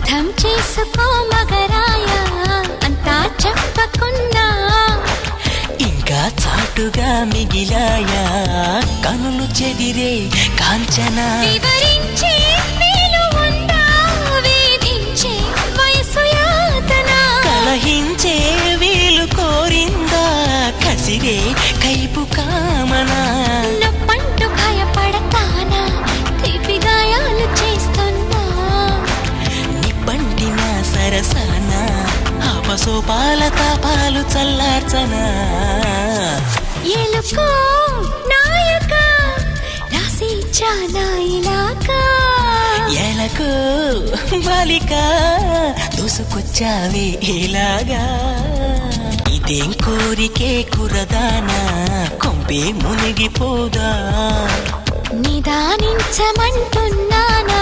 అర్థం చేసుకో మగరాయ అంతా చెప్పకున్నా ఇంకా చాటుగా మిగిలాయా కనులు చెదిరే కాంచన వివరించే వీలు ఉందా వేధించే వయసు యాతన కలహించే వీలు కోరిందా కసిరే కైపు కామనా నొప్పంటూ భయపడతానా తీపి గాయాలు చేస్తున్నా నిప్పంటిన సరసన ఆపసోపాల తాపాలు చల్లార్చనా ఎలుకో నాయక రాసి చానా ఇలాకా ఎలకు బాలిక దూసుకొచ్చావే ఇలాగా ఇదేం కోరికే కురదానా కొంపే మునిగిపోదా నిదానించమంటున్నానా